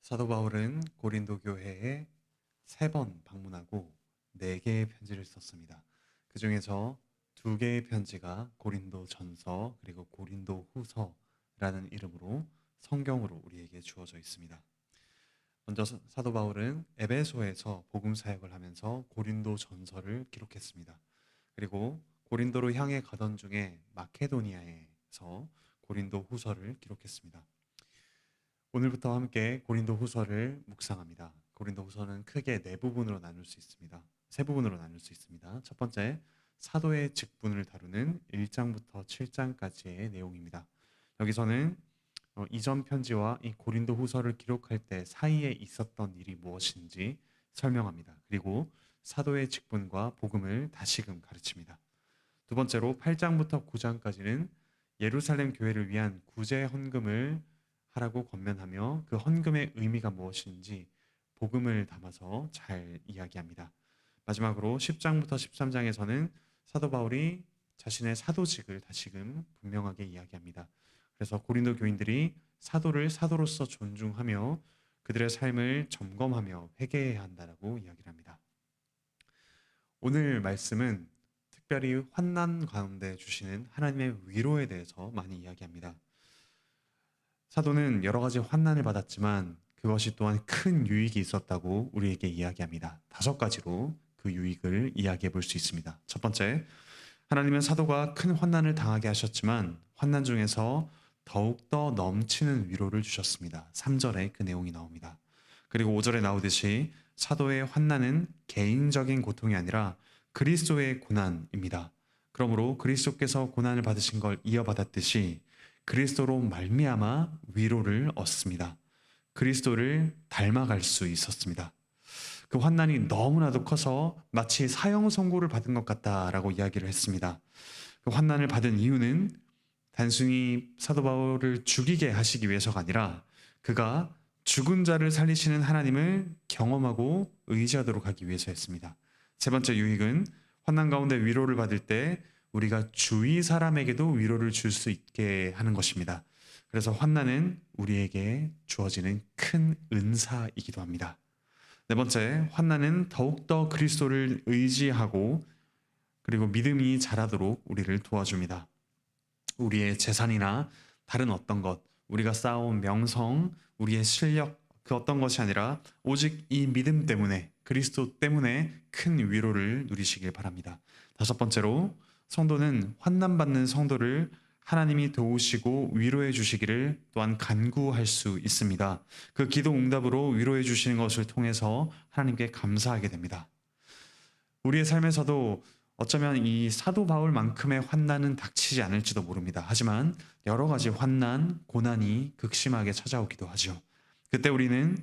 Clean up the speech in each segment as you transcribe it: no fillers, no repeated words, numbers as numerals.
사도 바울은 고린도 교회에 3번 방문하고 4개의 편지를 썼습니다. 그 중에서 2개의 편지가 고린도 전서 그리고 고린도 후서라는 이름으로 성경으로 우리에게 주어져 있습니다. 먼저 사도 바울은 에베소에서 복음 사역을 하면서 고린도 전서를 기록했습니다. 그리고 고린도로 향해 가던 중에 마케도니아에서 고린도 후서를 기록했습니다. 오늘부터 함께 고린도 후서를 묵상합니다. 고린도 후서는 크게 4부분으로 나눌 수 있습니다. 3부분으로 나눌 수 있습니다. 첫 번째, 사도의 직분을 다루는 1장부터 7장까지의 내용입니다. 여기서는 이전 편지와 이 고린도 후서를 기록할 때 사이에 있었던 일이 무엇인지 설명합니다. 그리고 사도의 직분과 복음을 다시금 가르칩니다. 두 번째로 8장부터 9장까지는 예루살렘 교회를 위한 구제 헌금을 하라고 권면하며 그 헌금의 의미가 무엇인지 복음을 담아서 잘 이야기합니다. 마지막으로 10장부터 13장에서는 사도 바울이 자신의 사도직을 다시금 분명하게 이야기합니다. 그래서 고린도 교인들이 사도를 사도로서 존중하며 그들의 삶을 점검하며 회개해야 한다라고 이야기를 합니다. 오늘 말씀은 특별히 환난 가운데 주시는 하나님의 위로에 대해서 많이 이야기합니다. 사도는 여러 가지 환난을 받았지만 그것이 또한 큰 유익이 있었다고 우리에게 이야기합니다. 5가지로 그 유익을 이야기해 볼 수 있습니다. 첫 번째, 하나님은 사도가 큰 환난을 당하게 하셨지만 환난 중에서 더욱더 넘치는 위로를 주셨습니다. 3절에 그 내용이 나옵니다. 그리고 5절에 나오듯이 사도의 환난은 개인적인 고통이 아니라 그리스도의 고난입니다. 그러므로 그리스도께서 고난을 받으신 걸 이어받았듯이 그리스도로 말미암아 위로를 얻습니다. 그리스도를 닮아갈 수 있었습니다. 그 환난이 너무나도 커서 마치 사형 선고를 받은 것 같다라고 이야기를 했습니다. 그 환난을 받은 이유는 단순히 사도 바울을 죽이게 하시기 위해서가 아니라 그가 죽은 자를 살리시는 하나님을 경험하고 의지하도록 하기 위해서였습니다. 세 번째 유익은 환난 가운데 위로를 받을 때 우리가 주위 사람에게도 위로를 줄 수 있게 하는 것입니다. 그래서 환난은 우리에게 주어지는 큰 은사이기도 합니다. 네 번째, 환난은 더욱더 그리스도를 의지하고 그리고 믿음이 자라도록 우리를 도와줍니다. 우리의 재산이나 다른 어떤 것, 우리가 쌓아온 명성, 우리의 실력, 그 어떤 것이 아니라 오직 이 믿음 때문에, 그리스도 때문에 큰 위로를 누리시길 바랍니다. 5번째로, 성도는 환난받는 성도를 하나님이 도우시고 위로해 주시기를 또한 간구할 수 있습니다. 그 기도 응답으로 위로해 주시는 것을 통해서 하나님께 감사하게 됩니다. 우리의 삶에서도 어쩌면 이 사도 바울만큼의 환난은 닥치지 않을지도 모릅니다. 하지만 여러 가지 환난, 고난이 극심하게 찾아오기도 하죠. 그때 우리는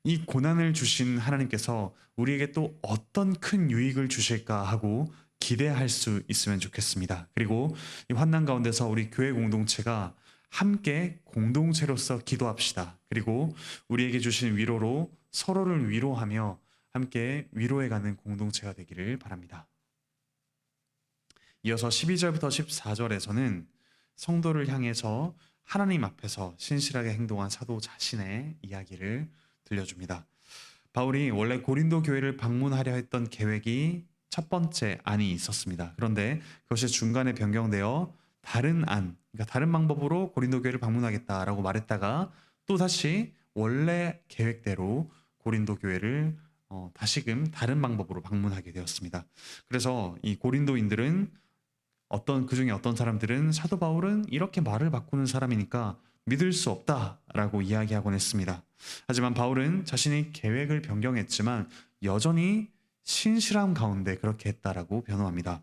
이 고난을 주신 하나님께서 우리에게 또 어떤 큰 유익을 주실까 하고 기대할 수 있으면 좋겠습니다. 그리고 이 환난 가운데서 우리 교회 공동체가 함께 공동체로서 기도합시다. 그리고 우리에게 주신 위로로 서로를 위로하며 함께 위로해가는 공동체가 되기를 바랍니다. 이어서 12절부터 14절에서는 성도를 향해서 하나님 앞에서 신실하게 행동한 사도 자신의 이야기를 들려줍니다. 바울이 원래 고린도 교회를 방문하려 했던 계획이 첫 번째 안이 있었습니다. 그런데 그것이 중간에 변경되어 다른 안, 그러니까 다른 방법으로 고린도 교회를 방문하겠다라고 말했다가 또 다시 원래 계획대로 고린도 교회를 다시금 다른 방법으로 방문하게 되었습니다. 그래서 이 고린도인들은 그 중에 어떤 사람들은 사도 바울은 이렇게 말을 바꾸는 사람이니까 믿을 수 없다라고 이야기하곤 했습니다. 하지만 바울은 자신이 계획을 변경했지만 여전히 신실함 가운데 그렇게 했다라고 변호합니다.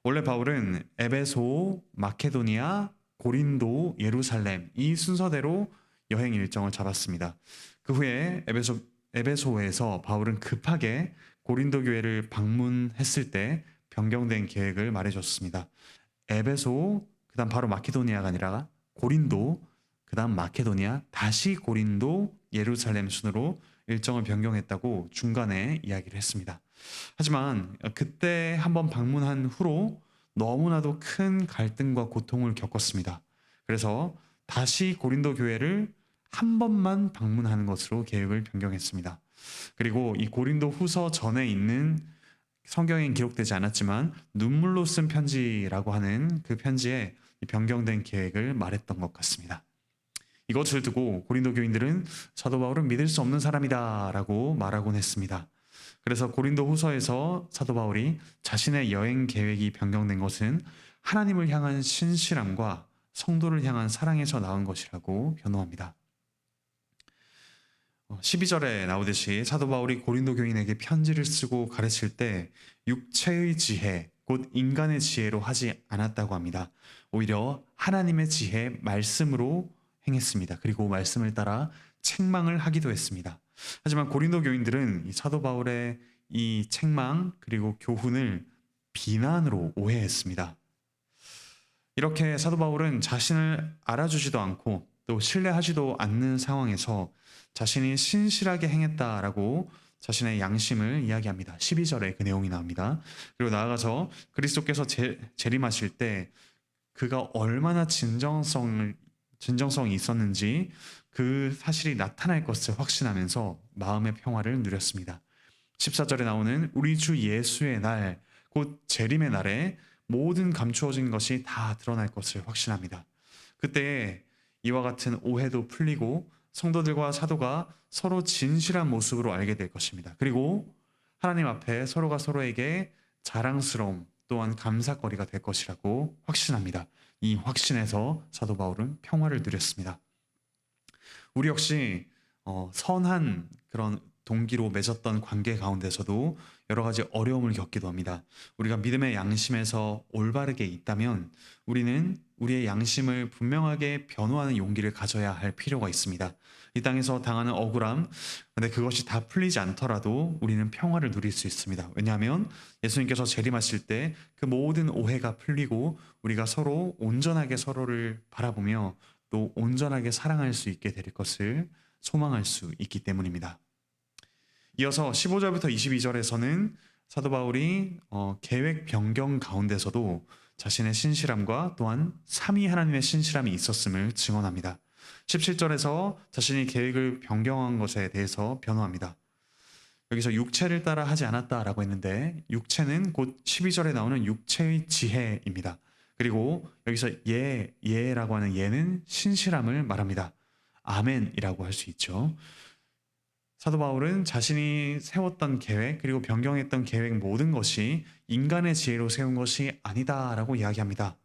원래 바울은 에베소, 마케도니아, 고린도, 예루살렘 이 순서대로 여행 일정을 잡았습니다. 그 후에 에베소에서 바울은 급하게 고린도 교회를 방문했을 때 변경된 계획을 말해줬습니다. 에베소, 그 다음 바로 마케도니아가 아니라 고린도, 그 다음 마케도니아, 다시 고린도, 예루살렘 순으로 일정을 변경했다고 중간에 이야기를 했습니다. 하지만 그때 한번 방문한 후로 너무나도 큰 갈등과 고통을 겪었습니다. 그래서 다시 고린도 교회를 한 번만 방문하는 것으로 계획을 변경했습니다. 그리고 이 고린도 후서 전에 있는 성경엔 기록되지 않았지만 눈물로 쓴 편지라고 하는 그 편지에 이 변경된 계획을 말했던 것 같습니다. 이것을 두고 고린도 교인들은 사도 바울은 믿을 수 없는 사람이다라고 말하곤 했습니다. 그래서 고린도 후서에서 사도 바울이 자신의 여행 계획이 변경된 것은 하나님을 향한 신실함과 성도를 향한 사랑에서 나온 것이라고 변호합니다. 12절에 나오듯이 사도 바울이 고린도 교인에게 편지를 쓰고 가르칠 때 육체의 지혜, 곧 인간의 지혜로 하지 않았다고 합니다. 오히려 하나님의 지혜, 말씀으로 행했습니다. 그리고 말씀을 따라 책망을 하기도 했습니다. 하지만 고린도 교인들은 이 사도 바울의 이 책망 그리고 교훈을 비난으로 오해했습니다. 이렇게 사도 바울은 자신을 알아주지도 않고 또 신뢰하지도 않는 상황에서 자신이 신실하게 행했다라고 자신의 양심을 이야기합니다. 12절에 그 내용이 나옵니다. 그리고 나아가서 그리스도께서 재림하실 때 그가 얼마나 진정성이 있었는지 그 사실이 나타날 것을 확신하면서 마음의 평화를 누렸습니다. 14절에 나오는 우리 주 예수의 날, 곧 재림의 날에 모든 감추어진 것이 다 드러날 것을 확신합니다. 그때 이와 같은 오해도 풀리고 성도들과 사도가 서로 진실한 모습으로 알게 될 것입니다. 그리고 하나님 앞에 서로가 서로에게 자랑스러움 또한 감사거리가 될 것이라고 확신합니다. 이 확신에서 사도 바울은 평화를 누렸습니다. 우리 역시 선한 그런 동기로 맺었던 관계 가운데서도 여러 가지 어려움을 겪기도 합니다. 우리가 믿음의 양심에서 올바르게 있다면 우리는 우리의 양심을 분명하게 변호하는 용기를 가져야 할 필요가 있습니다. 이 땅에서 당하는 억울함, 근데 그것이 다 풀리지 않더라도 우리는 평화를 누릴 수 있습니다. 왜냐하면 예수님께서 재림하실 때 그 모든 오해가 풀리고 우리가 서로 온전하게 서로를 바라보며 또 온전하게 사랑할 수 있게 될 것을 소망할 수 있기 때문입니다. 이어서 15절부터 22절에서는 사도 바울이 계획 변경 가운데서도 자신의 신실함과 또한 삼위 하나님의 신실함이 있었음을 증언합니다. 17절에서 자신이 계획을 변경한 것에 대해서 변호합니다. 여기서 육체를 따라 하지 않았다라고 했는데 육체는 곧 12절에 나오는 육체의 지혜입니다. 그리고 여기서 예라고 하는 예는 신실함을 말합니다. 아멘이라고 할 수 있죠. 사도 바울은 자신이 세웠던 계획 그리고 변경했던 계획 모든 것이 인간의 지혜로 세운 것이 아니다라고 이야기합니다.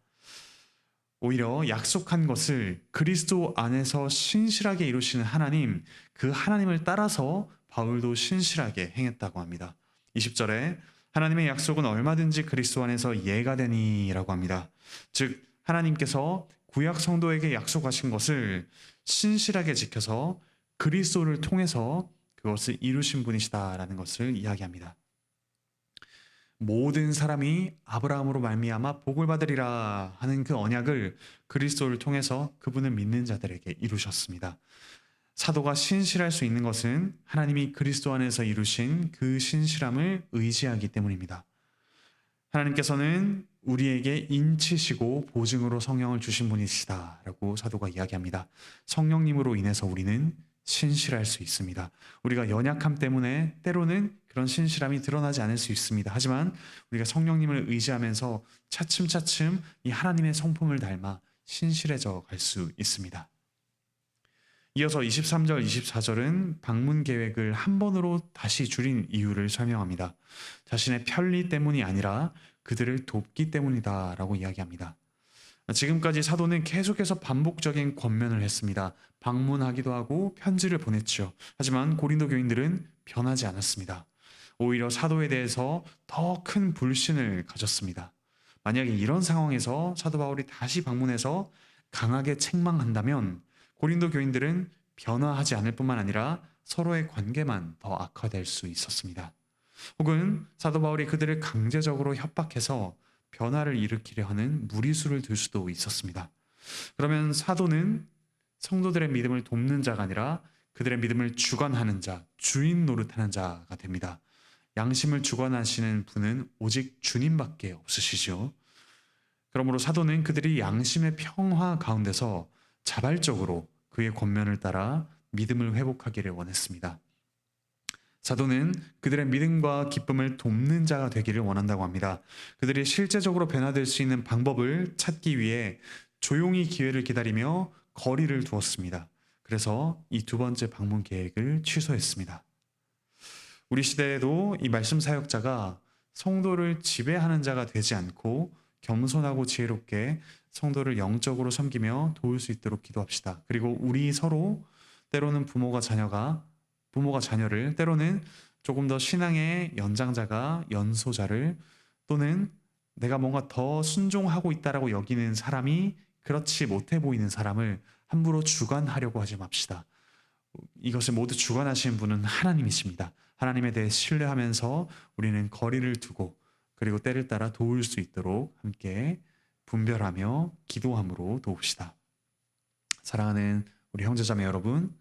오히려 약속한 것을 그리스도 안에서 신실하게 이루시는 하나님, 그 하나님을 따라서 바울도 신실하게 행했다고 합니다. 20절에 하나님의 약속은 얼마든지 그리스도 안에서 예가 되니라고 합니다. 즉 하나님께서 구약 성도에게 약속하신 것을 신실하게 지켜서 그리스도를 통해서 그것을 이루신 분이시다라는 것을 이야기합니다. 모든 사람이 아브라함으로 말미암아 복을 받으리라 하는 그 언약을 그리스도를 통해서 그분을 믿는 자들에게 이루셨습니다. 사도가 신실할 수 있는 것은 하나님이 그리스도 안에서 이루신 그 신실함을 의지하기 때문입니다. 하나님께서는 우리에게 인치시고 보증으로 성령을 주신 분이시다라고 사도가 이야기합니다. 성령님으로 인해서 우리는 신실할 수 있습니다. 우리가 연약함 때문에 때로는 그런 신실함이 드러나지 않을 수 있습니다. 하지만 우리가 성령님을 의지하면서 차츰차츰 이 하나님의 성품을 닮아 신실해져 갈 수 있습니다. 이어서 23절, 24절은 방문 계획을 한 번으로 다시 줄인 이유를 설명합니다. 자신의 편리 때문이 아니라 그들을 돕기 때문이다라고 이야기합니다. 지금까지 사도는 계속해서 반복적인 권면을 했습니다. 방문하기도 하고 편지를 보냈죠. 하지만 고린도 교인들은 변하지 않았습니다. 오히려 사도에 대해서 더 큰 불신을 가졌습니다. 만약에 이런 상황에서 사도 바울이 다시 방문해서 강하게 책망한다면 고린도 교인들은 변화하지 않을 뿐만 아니라 서로의 관계만 더 악화될 수 있었습니다. 혹은 사도 바울이 그들을 강제적으로 협박해서 변화를 일으키려 하는 무리수를 들 수도 있었습니다. 그러면 사도는 성도들의 믿음을 돕는 자가 아니라 그들의 믿음을 주관하는 자, 주인 노릇하는 자가 됩니다. 양심을 주관하시는 분은 오직 주님밖에 없으시죠. 그러므로 사도는 그들이 양심의 평화 가운데서 자발적으로 그의 권면을 따라 믿음을 회복하기를 원했습니다. 사도는 그들의 믿음과 기쁨을 돕는 자가 되기를 원한다고 합니다. 그들이 실제적으로 변화될 수 있는 방법을 찾기 위해 조용히 기회를 기다리며 거리를 두었습니다. 그래서 이 두 번째 방문 계획을 취소했습니다. 우리 시대에도 이 말씀 사역자가 성도를 지배하는 자가 되지 않고 겸손하고 지혜롭게 성도를 영적으로 섬기며 도울 수 있도록 기도합시다. 그리고 우리 서로 때로는 부모가 자녀를, 때로는 조금 더 신앙의 연장자가 연소자를, 또는 내가 뭔가 더 순종하고 있다라고 여기는 사람이 그렇지 못해 보이는 사람을 함부로 주관하려고 하지 맙시다. 이것을 모두 주관하시는 분은 하나님이십니다. 하나님에 대해 신뢰하면서 우리는 거리를 두고 그리고 때를 따라 도울 수 있도록 함께 분별하며 기도함으로 도웁시다. 사랑하는 우리 형제자매 여러분,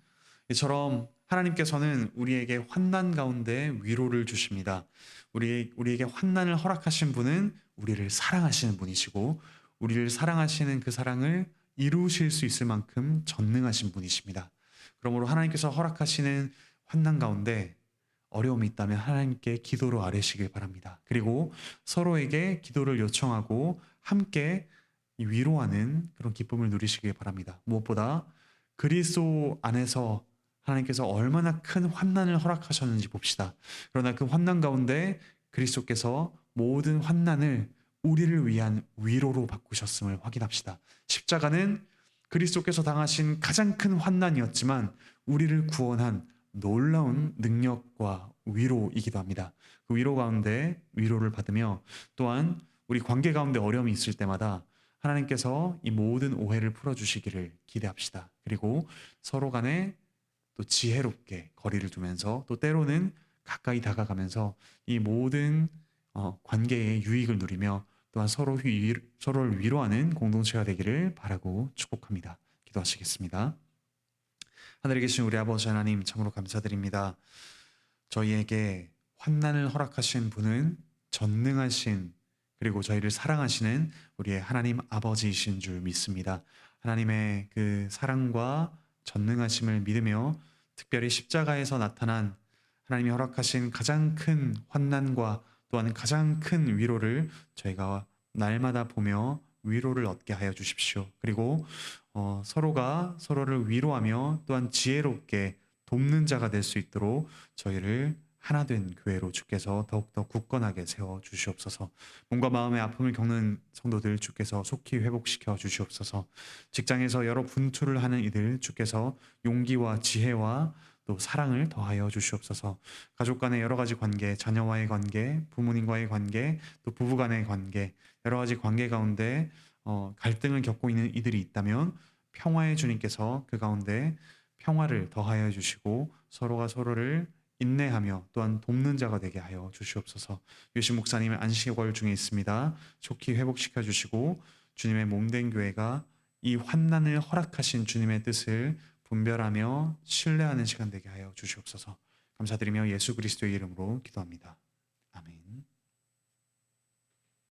이처럼 하나님께서는 우리에게 환난 가운데 위로를 주십니다. 우리에게 환난을 허락하신 분은 우리를 사랑하시는 분이시고, 우리를 사랑하시는 그 사랑을 이루실 수 있을 만큼 전능하신 분이십니다. 그러므로 하나님께서 허락하시는 환난 가운데 어려움이 있다면 하나님께 기도로 아뢰시길 바랍니다. 그리고 서로에게 기도를 요청하고 함께 위로하는 그런 기쁨을 누리시길 바랍니다. 무엇보다 그리스도 안에서 하나님께서 얼마나 큰 환난을 허락하셨는지 봅시다. 그러나 그 환난 가운데 그리스도께서 모든 환난을 우리를 위한 위로로 바꾸셨음을 확인합시다. 십자가는 그리스도께서 당하신 가장 큰 환난이었지만 우리를 구원한 놀라운 능력과 위로이기도 합니다. 그 위로 가운데 위로를 받으며 또한 우리 관계 가운데 어려움이 있을 때마다 하나님께서 이 모든 오해를 풀어주시기를 기대합시다. 그리고 서로 간에 또 지혜롭게 거리를 두면서 또 때로는 가까이 다가가면서 이 모든 관계의 유익을 누리며 또한 서로를 위로하는 공동체가 되기를 바라고 축복합니다. 기도하시겠습니다. 하늘에 계신 우리 아버지 하나님, 참으로 감사드립니다. 저희에게 환난을 허락하신 분은 전능하신, 그리고 저희를 사랑하시는 우리의 하나님 아버지이신 줄 믿습니다. 하나님의 그 사랑과 전능하심을 믿으며 특별히 십자가에서 나타난 하나님이 허락하신 가장 큰 환난과 또한 가장 큰 위로를 저희가 날마다 보며 위로를 얻게 하여 주십시오. 그리고 서로가 서로를 위로하며 또한 지혜롭게 돕는 자가 될 수 있도록 저희를 하나된 교회로 주께서 더욱더 굳건하게 세워 주시옵소서. 몸과 마음의 아픔을 겪는 성도들 주께서 속히 회복시켜 주시옵소서. 직장에서 여러 분투를 하는 이들 주께서 용기와 지혜와 또 사랑을 더하여 주시옵소서. 가족 간의 여러 가지 관계, 자녀와의 관계, 부모님과의 관계, 또 부부 간의 관계, 여러 가지 관계 가운데 갈등을 겪고 있는 이들이 있다면 평화의 주님께서 그 가운데 평화를 더하여 주시고 서로가 서로를 인내하며 또한 돕는 자가 되게 하여 주시옵소서. 유신 목사님의 안식월 중에 있습니다. 좋게 회복시켜 주시고 주님의 몸된 교회가 이 환난을 허락하신 주님의 뜻을 분별하며 신뢰하는 시간 되게 하여 주시옵소서. 감사드리며 예수 그리스도의 이름으로 기도합니다.